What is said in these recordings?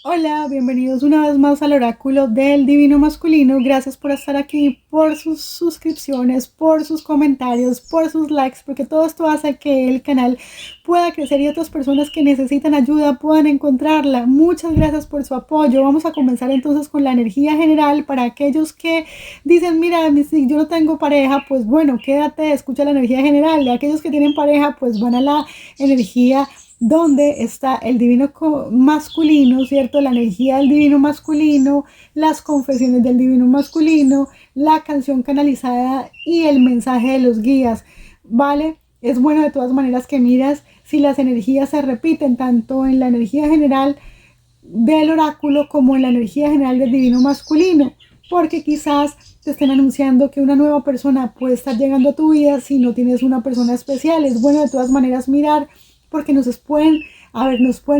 Hola, bienvenidos una vez más al oráculo del Divino Masculino. Gracias por estar aquí, por sus suscripciones, por sus comentarios, por sus likes, porque todo esto hace que el canal pueda crecer y otras personas que necesitan ayuda puedan encontrarla. Muchas gracias por su apoyo. Vamos a comenzar entonces con la energía general para aquellos que dicen, mira, yo no tengo pareja, pues bueno, quédate, escucha la energía general. De aquellos que tienen pareja, pues van a la energía donde está el divino masculino, ¿cierto? La energía del divino masculino, las confesiones del divino masculino, la canción canalizada y el mensaje de los guías, ¿vale? Es bueno de todas maneras que miras si las energías se repiten tanto en la energía general del oráculo como en la energía general del divino masculino, porque quizás te estén anunciando que una nueva persona puede estar llegando a tu vida si no tienes una persona especial. Es bueno de todas maneras mirar porque nos pueden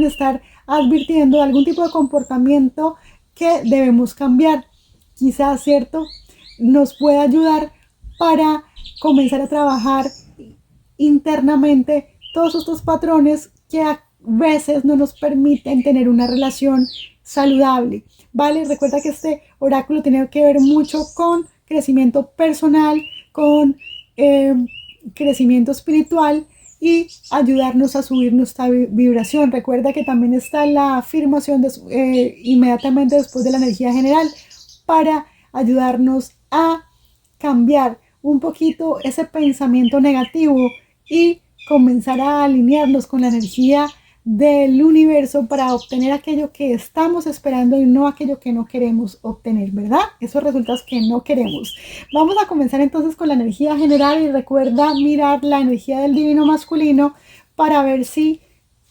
estar advirtiendo de algún tipo de comportamiento que debemos cambiar. Quizás, ¿cierto? Nos puede ayudar para comenzar a trabajar internamente todos estos patrones que a veces no nos permiten tener una relación saludable, ¿vale? Recuerda que este oráculo tiene que ver mucho con crecimiento personal, con crecimiento espiritual y ayudarnos a subir nuestra vibración. Recuerda que también está la afirmación inmediatamente después de la energía general para ayudarnos a cambiar un poquito ese pensamiento negativo y comenzar a alinearnos con la energía del universo para obtener aquello que estamos esperando y no aquello que no queremos obtener, ¿verdad? Esos resultados que no queremos. Vamos a comenzar entonces con la energía general y recuerda mirar la energía del divino masculino para ver si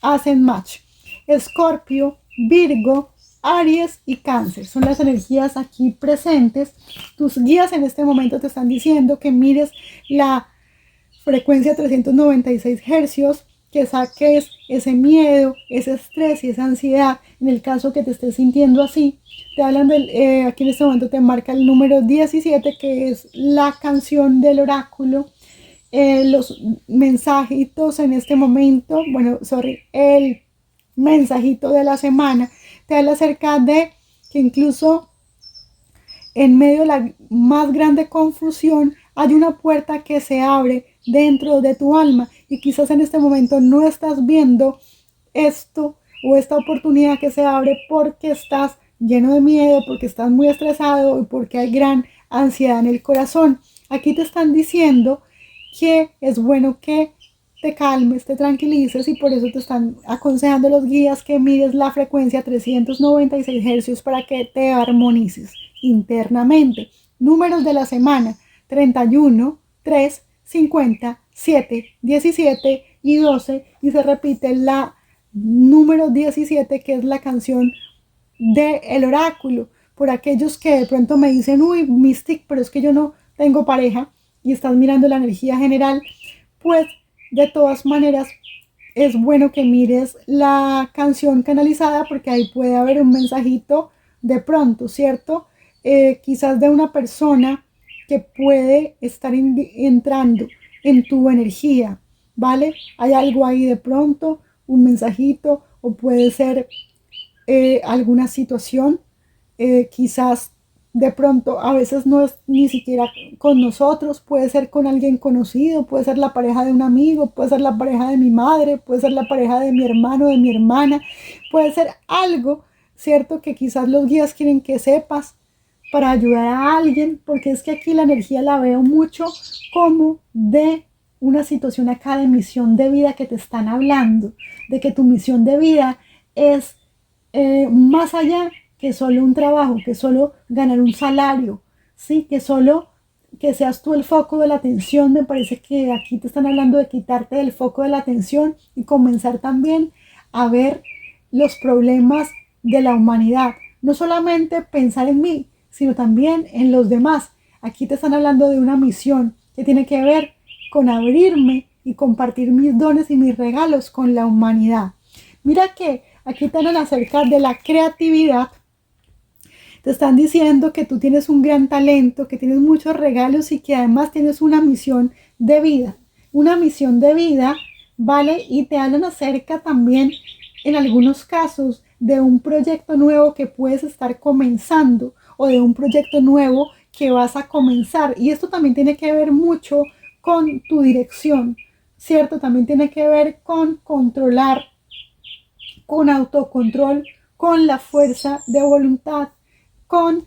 hacen match. Escorpio, Virgo, Aries y Cáncer son las energías aquí presentes. Tus guías en este momento te están diciendo que mires la frecuencia 396 hercios, que saques ese miedo, ese estrés y esa ansiedad en el caso que te estés sintiendo así. Te hablan aquí en este momento te marca el número 17, que es la canción del oráculo. Los mensajitos en este momento, el mensajito de la semana te habla acerca de que incluso en medio de la más grande confusión hay una puerta que se abre dentro de tu alma y quizás en este momento no estás viendo esto o esta oportunidad que se abre porque estás lleno de miedo, porque estás muy estresado y porque hay gran ansiedad en el corazón. Aquí te están diciendo que es bueno que te calmes, te tranquilices y por eso te están aconsejando los guías que mires la frecuencia 396 hercios para que te armonices internamente. Números de la semana: 31, 3, 50, 7, 17 y 12 y se repite la número 17, que es la canción del oráculo. Por aquellos que de pronto me dicen, uy, Mystic, pero es que yo no tengo pareja y estás mirando la energía general, pues de todas maneras es bueno que mires la canción canalizada porque ahí puede haber un mensajito de pronto, ¿cierto? Quizás de una persona que puede estar entrando en tu energía, ¿vale? Hay algo ahí de pronto, un mensajito o puede ser alguna situación, quizás de pronto a veces no es ni siquiera con nosotros, puede ser con alguien conocido, puede ser la pareja de un amigo, puede ser la pareja de mi madre, puede ser la pareja de mi hermano, de mi hermana, puede ser algo, ¿cierto? Que quizás los guías quieren que sepas para ayudar a alguien, porque es que aquí la energía la veo mucho como de una situación acá de misión de vida que te están hablando, de que tu misión de vida es más allá que solo un trabajo, que solo ganar un salario, ¿sí? Que solo que seas tú el foco de la atención. Me parece que aquí te están hablando de quitarte del foco de la atención y comenzar también a ver los problemas de la humanidad. No solamente pensar en mí, sino también en los demás. Aquí te están hablando de una misión que tiene que ver con abrirme y compartir mis dones y mis regalos con la humanidad. Mira que aquí te hablan acerca de la creatividad. Te están diciendo que tú tienes un gran talento, que tienes muchos regalos y que además tienes una misión de vida. Una misión de vida, ¿vale? Y te hablan acerca también en algunos casos de un proyecto nuevo que puedes estar comenzando o de un proyecto nuevo que vas a comenzar. Y esto también tiene que ver mucho con tu dirección, ¿cierto? También tiene que ver con controlar, con autocontrol, con la fuerza de voluntad, con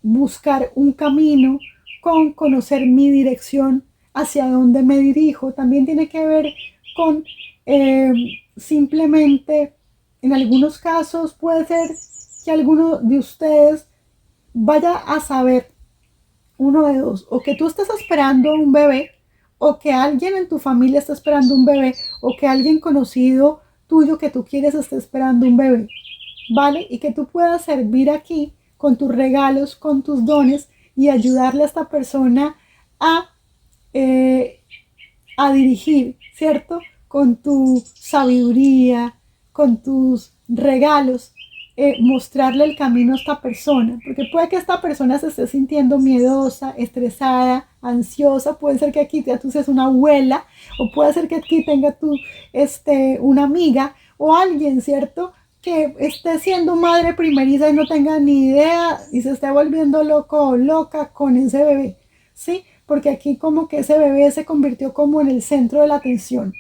buscar un camino, con conocer mi dirección, hacia dónde me dirijo. También tiene que ver con eh, simplemente, en algunos casos puede ser que alguno de ustedes vaya a saber uno de dos, o que tú estés esperando un bebé, o que alguien en tu familia está esperando un bebé, o que alguien conocido tuyo que tú quieres esté esperando un bebé, ¿vale? Y que tú puedas servir aquí con tus regalos, con tus dones y ayudarle a esta persona a, eh, a dirigir, ¿cierto? Con tu sabiduría, con tus regalos, mostrarle el camino a esta persona, porque puede que esta persona se esté sintiendo miedosa, estresada, ansiosa, puede ser que aquí tú seas una abuela, o puede ser que aquí tenga tú una amiga o alguien, ¿cierto? Que esté siendo madre primeriza y no tenga ni idea y se esté volviendo loco o loca con ese bebé, ¿sí? Porque aquí como que ese bebé se convirtió como en el centro de la atención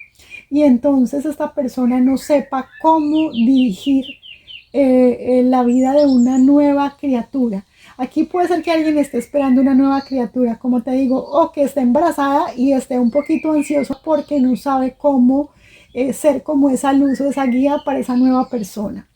y entonces esta persona no sepa cómo dirigir la vida de una nueva criatura. Aquí puede ser que alguien esté esperando una nueva criatura, como te digo, o que esté embarazada y esté un poquito ansioso porque no sabe cómo ser como esa luz o esa guía para esa nueva persona.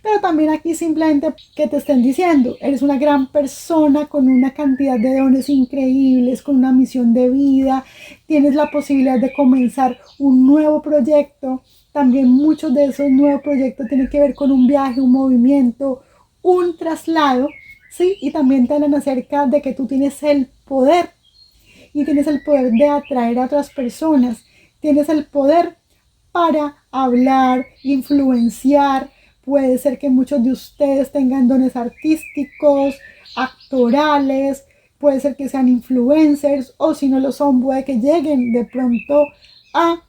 Pero también aquí simplemente que te estén diciendo, eres una gran persona con una cantidad de dones increíbles, con una misión de vida, tienes la posibilidad de comenzar un nuevo proyecto. También muchos de esos nuevos proyectos tienen que ver con un viaje, un movimiento, un traslado, ¿sí? Y también te hablan acerca de que tú tienes el poder y tienes el poder de atraer a otras personas, tienes el poder para hablar, influenciar. Puede ser que muchos de ustedes tengan dones artísticos, actorales, puede ser que sean influencers o si no lo son, puede que lleguen de pronto a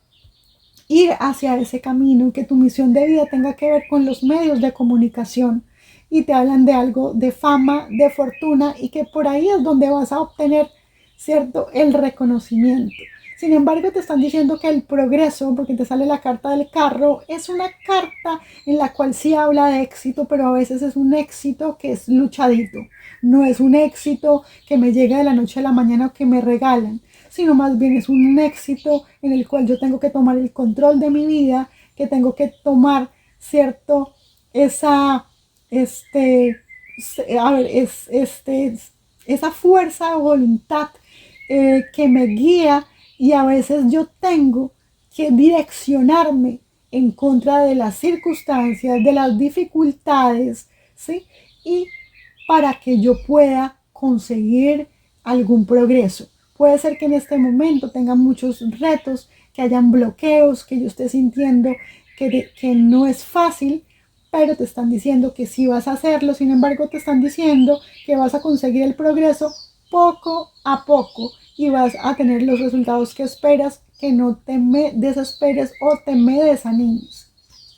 ir hacia ese camino, que tu misión de vida tenga que ver con los medios de comunicación y te hablan de algo de fama, de fortuna y que por ahí es donde vas a obtener, ¿cierto?, el reconocimiento. Sin embargo, te están diciendo que el progreso, porque te sale la carta del carro, es una carta en la cual sí habla de éxito, pero a veces es un éxito que es luchadito. No es un éxito que me llega de la noche a la mañana o que me regalan, sino más bien es un éxito en el cual yo tengo que tomar el control de mi vida, que tengo que tomar, ¿cierto? Esa, a ver, esa fuerza de voluntad que me guía y a veces yo tengo que direccionarme en contra de las circunstancias, de las dificultades, ¿sí? Y para que yo pueda conseguir algún progreso. Puede ser que en este momento tenga muchos retos, que hayan bloqueos, que yo esté sintiendo que no es fácil, pero te están diciendo que sí vas a hacerlo, sin embargo te están diciendo que vas a conseguir el progreso poco a poco y vas a tener los resultados que esperas, que no te me desesperes o te me desanimes,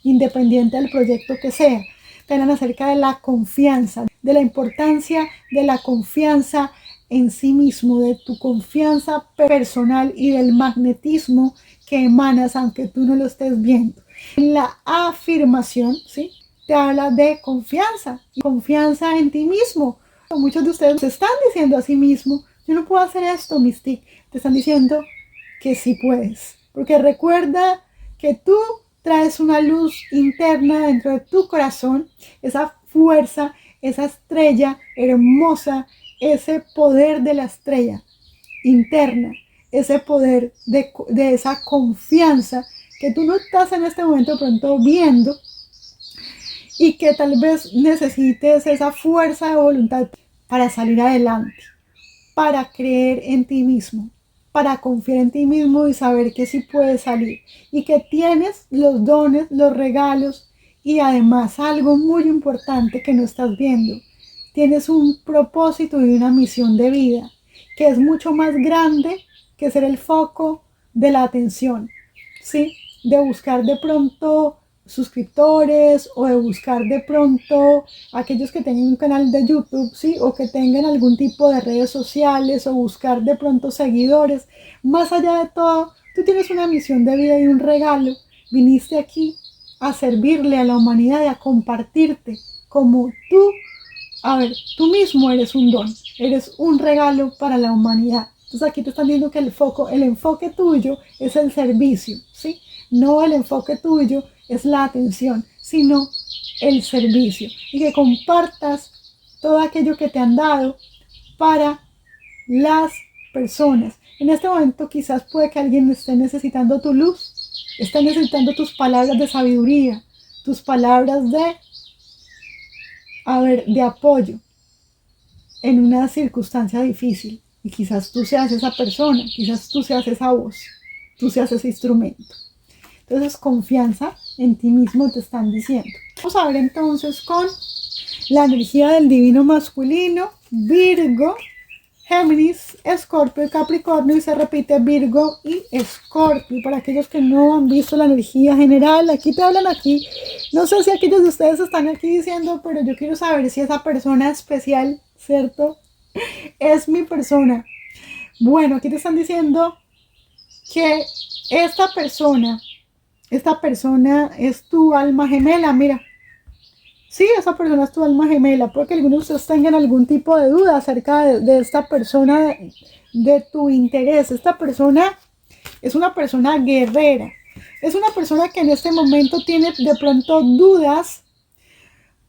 independiente del proyecto que sea. Te hablan acerca de la confianza, de la importancia de la confianza en sí mismo, de tu confianza personal y del magnetismo que emanas aunque tú no lo estés viendo. En la afirmación, ¿sí?, te habla de confianza y confianza en ti mismo. Muchos de ustedes se están diciendo a sí mismo, yo no puedo hacer esto, Mystic. Te están diciendo que sí puedes. Porque recuerda que tú traes una luz interna dentro de tu corazón, esa fuerza, esa estrella hermosa, ese poder de la estrella interna, ese poder de esa confianza que tú no estás en este momento pronto viendo y que tal vez necesites esa fuerza de voluntad para salir adelante, para creer en ti mismo, para confiar en ti mismo y saber que sí puedes salir y que tienes los dones, los regalos y además algo muy importante que no estás viendo. Tienes un propósito y una misión de vida que es mucho más grande que ser el foco de la atención, ¿sí? De buscar de pronto suscriptores o de buscar de pronto aquellos que tengan un canal de YouTube, ¿sí? O que tengan algún tipo de redes sociales o buscar de pronto seguidores. Más allá de todo, tú tienes una misión de vida y un regalo. Viniste aquí a servirle a la humanidad y a compartirte como tú. A ver, tú mismo eres un don, eres un regalo para la humanidad. Entonces aquí te están diciendo que el enfoque tuyo es el servicio, ¿sí? No el enfoque tuyo es la atención, sino el servicio. Y que compartas todo aquello que te han dado para las personas. En este momento quizás puede que alguien esté necesitando tu luz, esté necesitando tus palabras de sabiduría, tus palabras de apoyo en una circunstancia difícil. Y quizás tú seas esa persona, quizás tú seas esa voz, tú seas ese instrumento. Entonces, confianza en ti mismo te están diciendo. Vamos a ver entonces con la energía del divino masculino, Virgo, Géminis, Escorpio y Capricornio, y se repite Virgo y Escorpio. Para aquellos que no han visto la energía general, aquí te hablan aquí. No sé si aquellos de ustedes están aquí diciendo, pero yo quiero saber si esa persona especial, ¿cierto? Es mi persona. Bueno, aquí te están diciendo que esta persona es tu alma gemela, mira. Sí, esa persona es tu alma gemela, porque algunos de ustedes tengan algún tipo de duda acerca de esta persona, de tu interés. Esta persona es una persona guerrera. Es una persona que en este momento tiene de pronto dudas,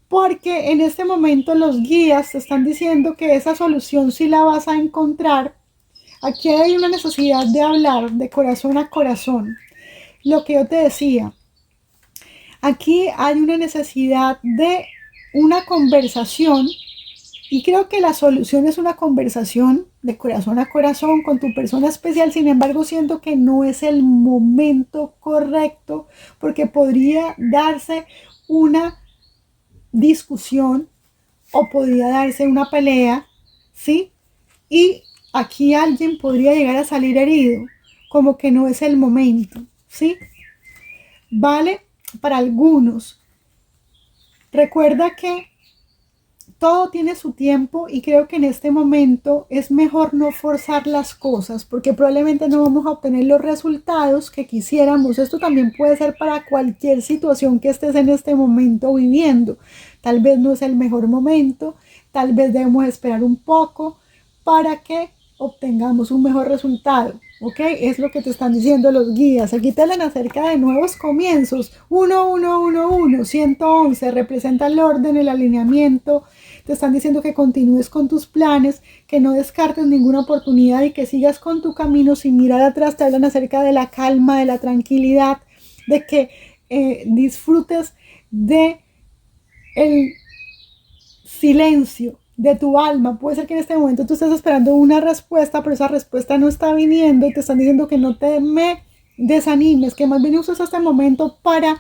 porque en este momento los guías te están diciendo que esa solución sí la vas a encontrar. Aquí hay una necesidad de hablar de corazón a corazón. Lo que yo te decía, aquí hay una necesidad de una conversación y creo que la solución es una conversación de corazón a corazón con tu persona especial. Sin embargo, siento que no es el momento correcto porque podría darse una discusión o podría darse una pelea, ¿sí? Y aquí alguien podría llegar a salir herido, como que no es el momento, ¿sí? Vale, para algunos. Recuerda que todo tiene su tiempo y creo que en este momento es mejor no forzar las cosas porque probablemente no vamos a obtener los resultados que quisiéramos. Esto también puede ser para cualquier situación que estés en este momento viviendo. Tal vez no es el mejor momento, tal vez debemos esperar un poco para que obtengamos un mejor resultado. ¿Ok? Es lo que te están diciendo los guías. Aquí te hablan acerca de nuevos comienzos. 1111, 111, representa el orden, el alineamiento. Te están diciendo que continúes con tus planes, que no descartes ninguna oportunidad y que sigas con tu camino sin mirar atrás. Te hablan acerca de la calma, de la tranquilidad, de que disfrutes de el silencio de tu alma. Puede ser que en este momento tú estés esperando una respuesta, pero esa respuesta no está viniendo y te están diciendo que no te me desanimes, que más bien uses este momento para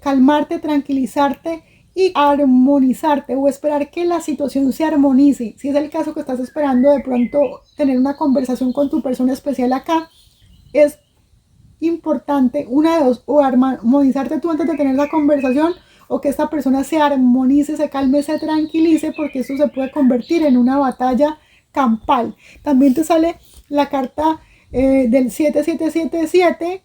calmarte, tranquilizarte y armonizarte o esperar que la situación se armonice. Si es el caso que estás esperando de pronto tener una conversación con tu persona especial acá, es importante, una de dos, o armonizarte tú antes de tener la conversación o que esta persona se armonice, se calme, se tranquilice, porque esto se puede convertir en una batalla campal. También te sale la carta del 777,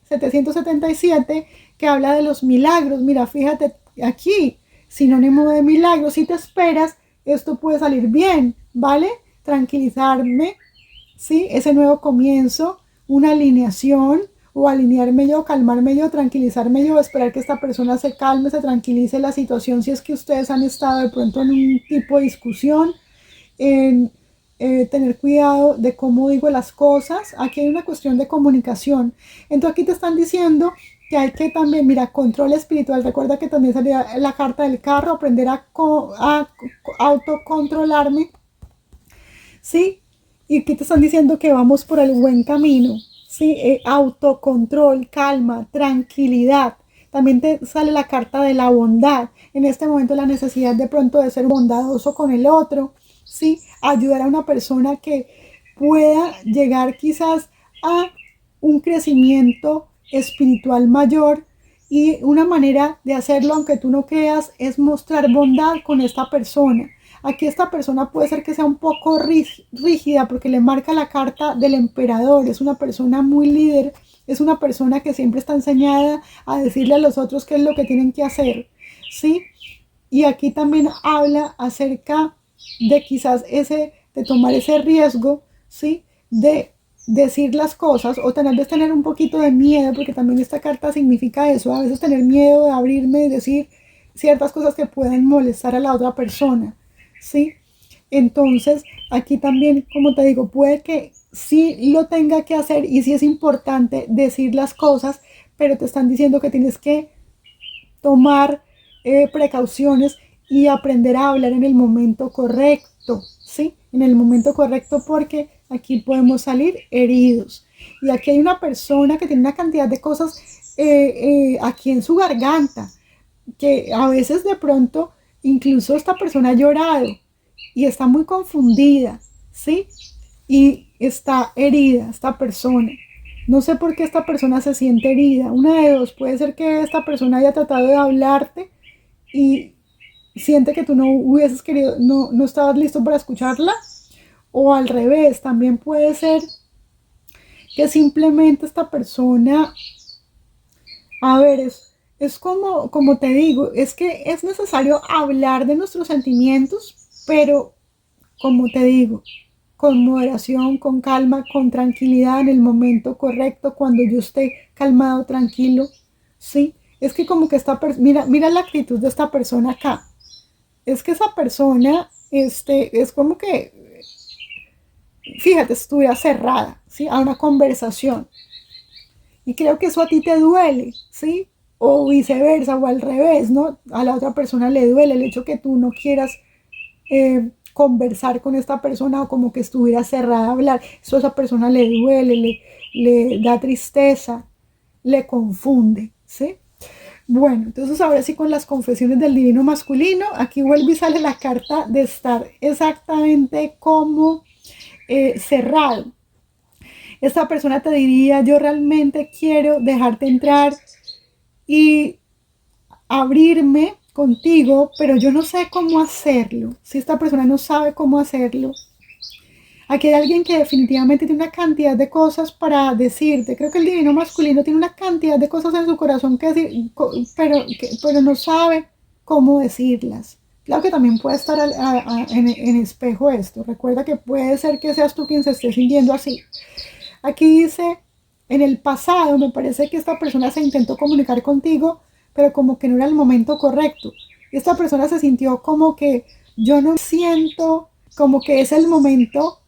que habla de los milagros. Mira, fíjate aquí, sinónimo de milagros. Si te esperas, esto puede salir bien, ¿vale? Tranquilizarme, ¿sí? Ese nuevo comienzo, una alineación, o alinearme yo, calmarme yo, tranquilizarme yo, esperar que esta persona se calme, se tranquilice la situación, si es que ustedes han estado de pronto en un tipo de discusión, en tener cuidado de cómo digo las cosas. Aquí hay una cuestión de comunicación. Entonces aquí te están diciendo que hay que también, mira, control espiritual. Recuerda que también salía la carta del carro, aprender a autocontrolarme, ¿sí? Y aquí te están diciendo que vamos por el buen camino. Sí, autocontrol, calma, tranquilidad. También te sale la carta de la bondad. En este momento la necesidad de pronto de ser bondadoso con el otro, ¿sí? Ayudar a una persona que pueda llegar quizás a un crecimiento espiritual mayor Y una manera de hacerlo, aunque tú no creas, es mostrar bondad con esta persona. Aquí esta persona puede ser que sea un poco rígida porque le marca la carta del emperador. Es una persona muy líder, es una persona que siempre está enseñada a decirle a los otros qué es lo que tienen que hacer, ¿sí? Y aquí también habla acerca de quizás de tomar ese riesgo, ¿sí? De decir las cosas o tal vez tener un poquito de miedo, porque también esta carta significa eso, a veces tener miedo de abrirme y decir ciertas cosas que pueden molestar a la otra persona, ¿sí? Entonces, aquí también, como te digo, puede que sí lo tenga que hacer y sí es importante decir las cosas, pero te están diciendo que tienes que tomar precauciones y aprender a hablar en el momento correcto, ¿sí? En el momento correcto porque aquí podemos salir heridos. Y aquí hay una persona que tiene una cantidad de cosas aquí en su garganta, que a veces de pronto incluso esta persona ha llorado y está muy confundida, ¿sí? Y está herida esta persona. No sé por qué esta persona se siente herida. Una de dos, puede ser que esta persona haya tratado de hablarte y siente que tú no hubieses querido, no estabas listo para escucharla. O al revés, también puede ser que simplemente esta persona, a ver, es como te digo, es que es necesario hablar de nuestros sentimientos, pero como te digo, con moderación, con calma, con tranquilidad en el momento correcto, cuando yo esté calmado, tranquilo, ¿sí? Es que como que mira la actitud de esta persona acá. Es que esa persona, es como que, fíjate, estuviera cerrada, ¿sí? A una conversación. Y creo que eso a ti te duele, ¿sí? O viceversa, o al revés, ¿no? A la otra persona le duele el hecho que tú no quieras conversar con esta persona o como que estuviera cerrada a hablar. Eso a esa persona le duele, le da tristeza, le confunde, ¿sí? Bueno, entonces ahora sí con las confesiones del divino masculino, aquí vuelve y sale la carta de estar exactamente como cerrado. Esta persona te diría, yo realmente quiero dejarte entrar y abrirme contigo, pero yo no sé cómo hacerlo. Si esta persona no sabe cómo hacerlo, aquí hay alguien que definitivamente tiene una cantidad de cosas para decirte. Creo que el divino masculino tiene una cantidad de cosas en su corazón que decir, pero no sabe cómo decirlas. Claro que también puede estar en espejo esto. Recuerda que puede ser que seas tú quien se esté sintiendo así. Aquí dice, en el pasado me parece que esta persona se intentó comunicar contigo, pero como que no era el momento correcto. Esta persona se sintió como que yo no siento como que es el momento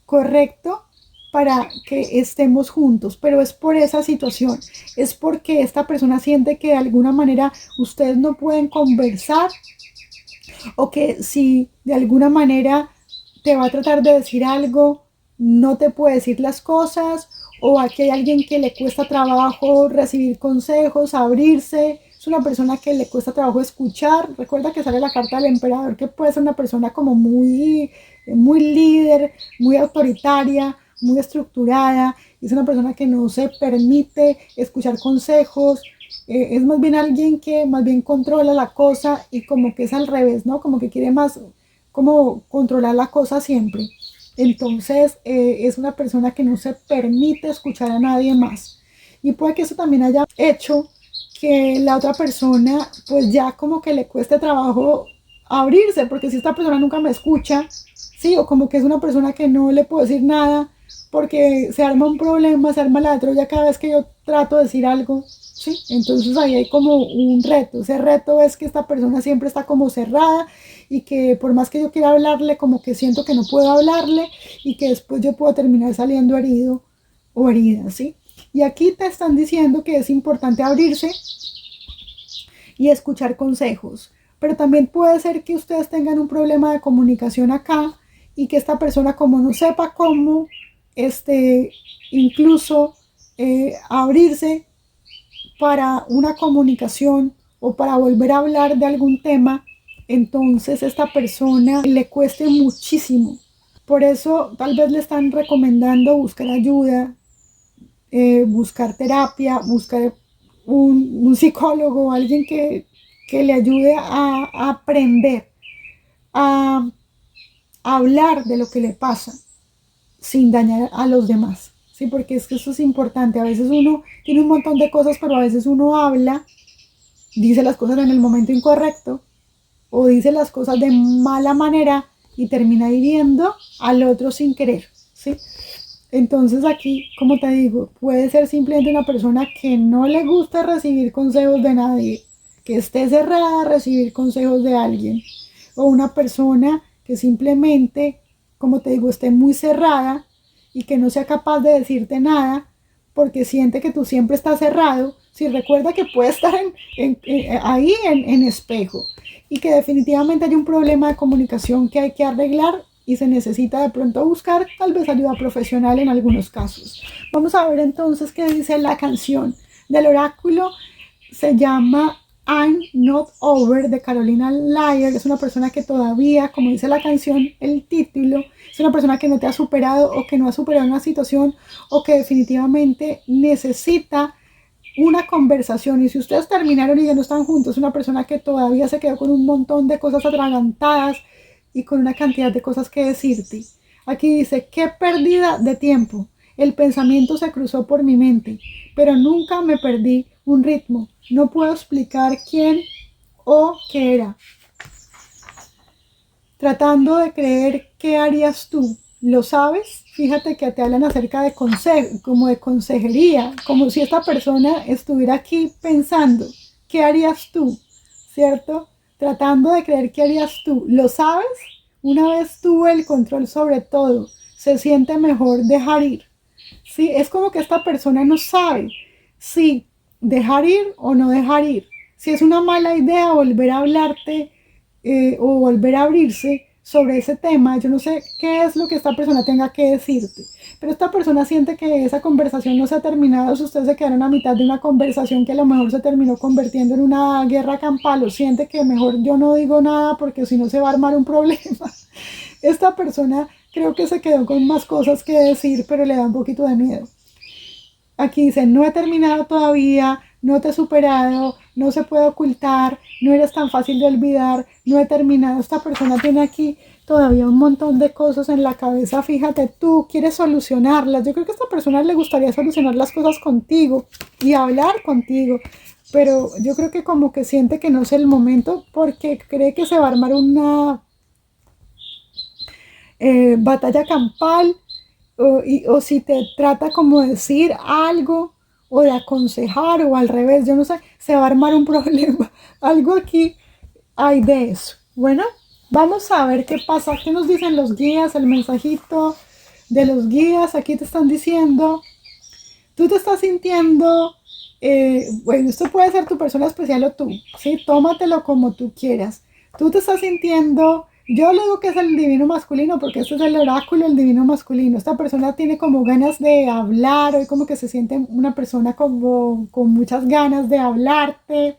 correcto para que estemos juntos, pero es por esa situación, es porque esta persona siente que de alguna manera ustedes no pueden conversar o que si de alguna manera te va a tratar de decir algo, no te puede decir las cosas, o aquí hay alguien que le cuesta trabajo recibir consejos, abrirse, es una persona que le cuesta trabajo escuchar. Recuerda que sale la carta del emperador, que puede ser una persona como muy líder, muy autoritaria, muy estructurada, es una persona que no se permite escuchar consejos, es más bien alguien que más bien controla la cosa y como que es al revés, ¿no? Como que quiere más como controlar la cosa siempre. Entonces es una persona que no se permite escuchar a nadie más. Y puede que eso también haya hecho que la otra persona pues ya como que le cueste trabajo abrirse, porque si esta persona nunca me escucha, sí, o como que es una persona que no le puedo decir nada, porque se arma un problema, se arma la Troya cada vez que yo trato de decir algo, ¿sí? Entonces ahí hay como un reto. Ese reto es que esta persona siempre está como cerrada y que por más que yo quiera hablarle, como que siento que no puedo hablarle y que después yo puedo terminar saliendo herido o herida, ¿sí? Y aquí te están diciendo que es importante abrirse y escuchar consejos. Pero también puede ser que ustedes tengan un problema de comunicación acá y que esta persona como no sepa cómo, incluso abrirse para una comunicación o para volver a hablar de algún tema, entonces esta persona le cueste muchísimo. Por eso tal vez le están recomendando buscar ayuda, buscar terapia, buscar un psicólogo, alguien que le ayude a aprender, a hablar de lo que le pasa sin dañar a los demás. Sí, porque es que eso es importante. A veces uno tiene un montón de cosas, pero a veces uno habla, dice las cosas en el momento incorrecto o dice las cosas de mala manera y termina hiriendo al otro sin querer, ¿sí? Entonces aquí, como te digo, puede ser simplemente una persona que no le gusta recibir consejos de nadie, que esté cerrada a recibir consejos de alguien, o una persona que simplemente, como te digo, esté muy cerrada y que no sea capaz de decirte nada porque siente que tú siempre estás cerrado. Si recuerda que puede estar ahí en espejo y que definitivamente hay un problema de comunicación que hay que arreglar y se necesita de pronto buscar tal vez ayuda profesional en algunos casos. Vamos a ver entonces qué dice la canción del oráculo. Se llama I'm Not Over de Carolina Lyer. Es una persona que todavía, como dice la canción, el título, es una persona que no te ha superado o que no ha superado una situación o que definitivamente necesita una conversación. Y si ustedes terminaron y ya no están juntos, una persona que todavía se quedó con un montón de cosas atragantadas y con una cantidad de cosas que decirte. Aquí dice, qué pérdida de tiempo. El pensamiento se cruzó por mi mente, pero nunca me perdí un ritmo. No puedo explicar quién o qué era. Tratando de creer qué harías tú. ¿Lo sabes? Fíjate que te hablan acerca de consejo, como de consejería, como si esta persona estuviera aquí pensando, ¿qué harías tú? ¿Cierto? Tratando de creer qué harías tú. ¿Lo sabes? Una vez tuve el control sobre todo. Se siente mejor dejar ir. Sí, es como que esta persona no sabe si dejar ir o no dejar ir. Si es una mala idea volver a hablarte o volver a abrirse sobre ese tema. Yo no sé qué es lo que esta persona tenga que decirte, pero esta persona siente que esa conversación no se ha terminado. Si ustedes se quedaron a mitad de una conversación que a lo mejor se terminó convirtiendo en una guerra campal, o siente que mejor yo no digo nada porque si no se va a armar un problema. Esta persona creo que se quedó con más cosas que decir, pero le da un poquito de miedo. Aquí dice, no he terminado todavía, no te he superado, no se puede ocultar, no eres tan fácil de olvidar, no he terminado. Esta persona tiene aquí todavía un montón de cosas en la cabeza. Fíjate, tú quieres solucionarlas. Yo creo que a esta persona le gustaría solucionar las cosas contigo y hablar contigo, pero yo creo que como que siente que no es el momento porque cree que se va a armar una batalla campal, o si te trata como de decir algo o de aconsejar o al revés, yo no sé, se va a armar un problema. Algo aquí hay de eso. Bueno, vamos a ver qué pasa. ¿Qué nos dicen los guías? El mensajito de los guías. Aquí te están diciendo, tú te estás sintiendo, bueno, esto puede ser tu persona especial o tú, ¿sí? Tómatelo como tú quieras. Tú te estás sintiendo, yo le digo que es el divino masculino porque este es el oráculo del divino masculino. Esta persona tiene como ganas de hablar, hoy como que se siente una persona como con muchas ganas de hablarte,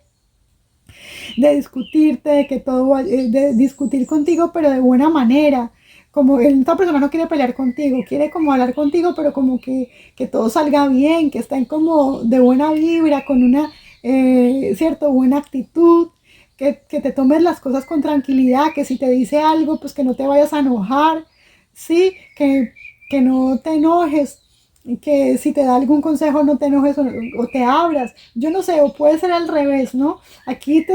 de discutirte, de que todo, de discutir contigo, pero de buena manera. Como esta persona no quiere pelear contigo, quiere como hablar contigo, pero como que todo salga bien, que estén como de buena vibra, con una, cierto, buena actitud, que te tomes las cosas con tranquilidad, que si te dice algo, pues que no te vayas a enojar, ¿sí? Que no te enojes, que si te da algún consejo no te enojes o te abras, yo no sé, o puede ser al revés, ¿no? Aquí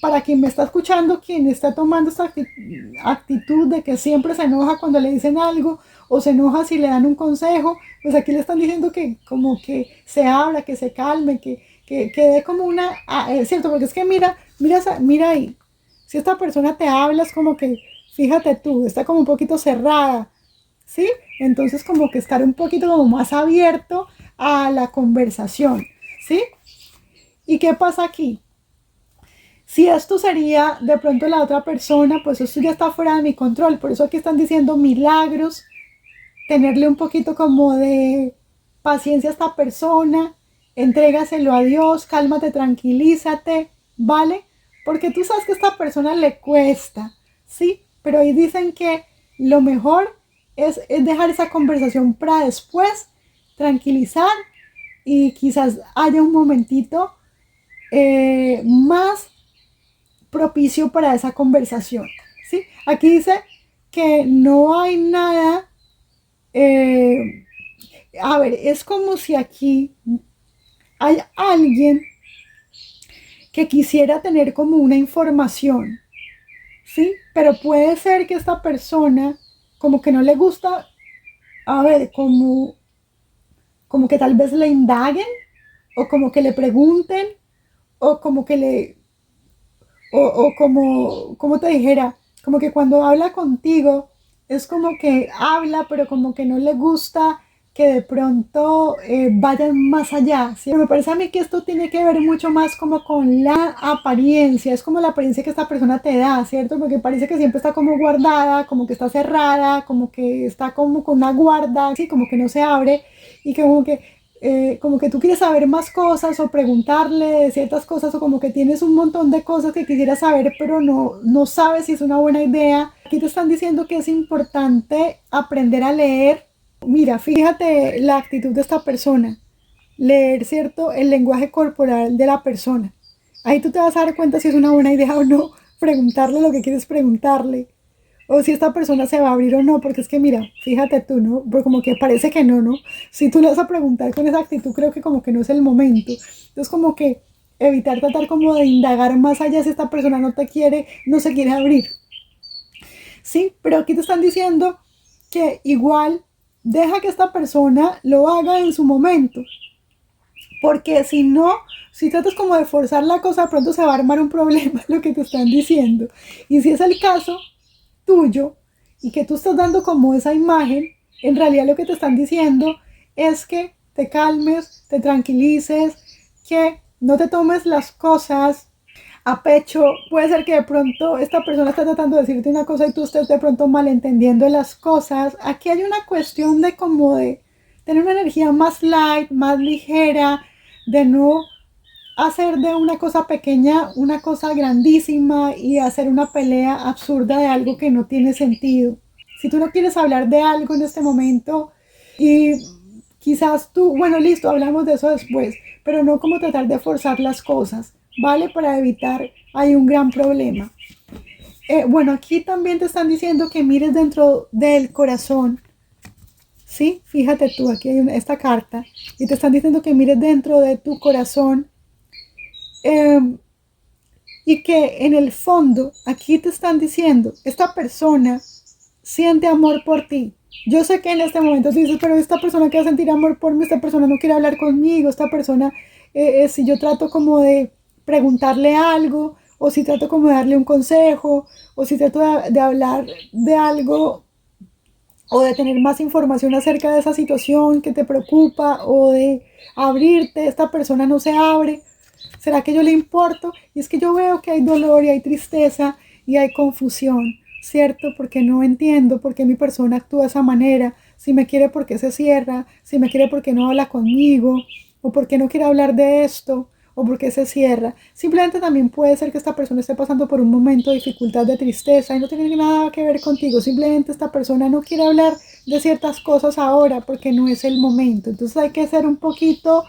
para quien me está escuchando, quien está tomando esta actitud de que siempre se enoja cuando le dicen algo o se enoja si le dan un consejo, pues aquí le están diciendo que como que se abra, que se calme, que dé como una, cierto, porque es que mira ahí, si esta persona te habla es como que, fíjate tú, está como un poquito cerrada, ¿sí? Entonces como que estar un poquito como más abierto a la conversación, ¿sí? ¿Y qué pasa aquí? Si esto sería de pronto la otra persona, pues esto ya está fuera de mi control. Por eso aquí están diciendo milagros, tenerle un poquito como de paciencia a esta persona, entrégaselo a Dios, cálmate, tranquilízate, ¿vale? Porque tú sabes que a esta persona le cuesta, ¿sí? Pero ahí dicen que lo mejor es dejar esa conversación para después, tranquilizar y quizás haya un momentito más propicio para esa conversación, ¿sí? Aquí dice que no hay nada, a ver, es como si aquí hay alguien que quisiera tener como una información, ¿sí? Pero puede ser que esta persona como que no le gusta, a ver, como que tal vez le indaguen, o como que le pregunten, o como que le, o como te dijera, como que cuando habla contigo, es como que habla, pero como que no le gusta que de pronto vayan más allá, ¿sí? Me parece a mí que esto tiene que ver mucho más como con la apariencia, es como la apariencia que esta persona te da, ¿cierto? Porque parece que siempre está como guardada, como que está cerrada, como que está como con una guarda, ¿sí? Como que no se abre y que como que tú quieres saber más cosas o preguntarle de ciertas cosas, o como que tienes un montón de cosas que quisieras saber pero no sabes si es una buena idea. Aquí te están diciendo que es importante aprender a leer. Mira, fíjate la actitud de esta persona, leer, ¿cierto? El lenguaje corporal de la persona. Ahí tú te vas a dar cuenta si es una buena idea o no preguntarle lo que quieres preguntarle, o si esta persona se va a abrir o no, porque es que mira, fíjate tú, ¿no? Porque como que parece que no, ¿no? Si tú le vas a preguntar con esa actitud, creo que como que no es el momento. Entonces como que evitar tratar como de indagar más allá si esta persona no te quiere, no se quiere abrir. Sí, pero aquí te están diciendo que igual deja que esta persona lo haga en su momento, porque si no, si tratas como de forzar la cosa, de pronto se va a armar un problema, lo que te están diciendo. Y si es el caso tuyo y que tú estás dando como esa imagen, en realidad lo que te están diciendo es que te calmes, te tranquilices, que no te tomes las cosas a pecho. Puede ser que de pronto esta persona está tratando de decirte una cosa y tú estés de pronto malentendiendo las cosas. Aquí hay una cuestión de como de tener una energía más light, más ligera, de no hacer de una cosa pequeña una cosa grandísima y hacer una pelea absurda de algo que no tiene sentido. Si tú no quieres hablar de algo en este momento y quizás tú, bueno, listo, hablamos de eso después, pero no como tratar de forzar las cosas, ¿vale? Para evitar hay un gran problema. Bueno, aquí también te están diciendo que mires dentro del corazón, ¿sí? Fíjate tú, aquí hay esta carta y te están diciendo que mires dentro de tu corazón, eh, y que en el fondo aquí te están diciendo, esta persona siente amor por ti. Yo sé que en este momento tú dices, pero esta persona quiere sentir amor por mí, esta persona no quiere hablar conmigo, esta persona, si yo trato como de preguntarle algo, o si trato como de darle un consejo, o si trato de hablar de algo, o de tener más información acerca de esa situación que te preocupa, o de abrirte, esta persona no se abre. ¿Será que yo le importo? Y es que yo veo que hay dolor y hay tristeza y hay confusión, ¿cierto? Porque no entiendo por qué mi persona actúa de esa manera. Si me quiere, ¿por qué se cierra? Si me quiere, ¿por qué no habla conmigo? ¿O por qué no quiere hablar de esto? ¿O por qué se cierra? Simplemente también puede ser que esta persona esté pasando por un momento de dificultad, de tristeza, y no tiene nada que ver contigo. Simplemente esta persona no quiere hablar de ciertas cosas ahora porque no es el momento. Entonces hay que ser un poquito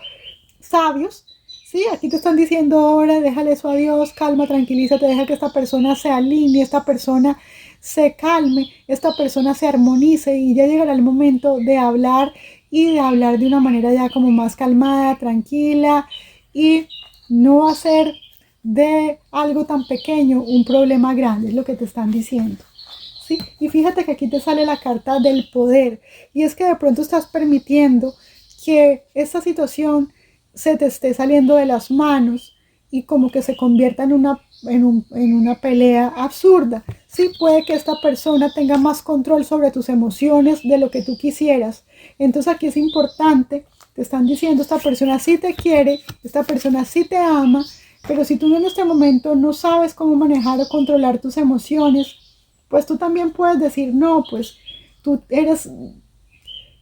sabios. Sí, aquí te están diciendo ahora, déjale eso a Dios, calma, tranquilízate, deja que esta persona se alinee, esta persona se calme, esta persona se armonice, y ya llegará el momento de hablar, y de hablar de una manera ya como más calmada, tranquila, y no hacer de algo tan pequeño un problema grande, es lo que te están diciendo. ¿Sí? Y fíjate que aquí te sale la carta del poder, y es que de pronto estás permitiendo que esta situación se te esté saliendo de las manos y como que se convierta en una pelea absurda. Sí, puede que esta persona tenga más control sobre tus emociones de lo que tú quisieras. Entonces aquí es importante, te están diciendo, esta persona sí te quiere, esta persona sí te ama, pero si tú en este momento no sabes cómo manejar o controlar tus emociones, pues tú también puedes decir, no, pues tú eres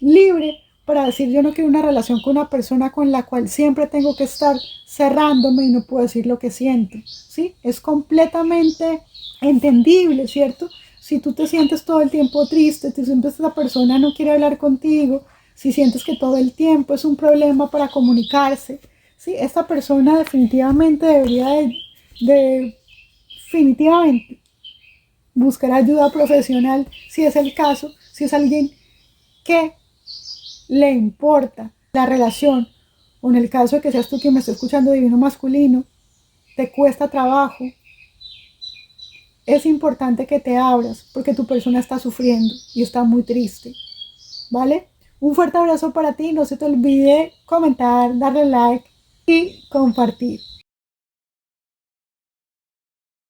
libre para decir, yo no quiero una relación con una persona con la cual siempre tengo que estar cerrándome y no puedo decir lo que siento, ¿sí? Es completamente entendible, ¿cierto? Si tú te sientes todo el tiempo triste, si siempre esta persona no quiere hablar contigo, si sientes que todo el tiempo es un problema para comunicarse, ¿sí? Esta persona definitivamente debería definitivamente buscar ayuda profesional si es el caso, si es alguien que le importa la relación, o en el caso de que seas tú quien me esté escuchando, divino masculino, te cuesta trabajo, es importante que te abras porque tu persona está sufriendo y está muy triste, ¿vale? Un fuerte abrazo para ti, no se te olvide comentar, darle like y compartir.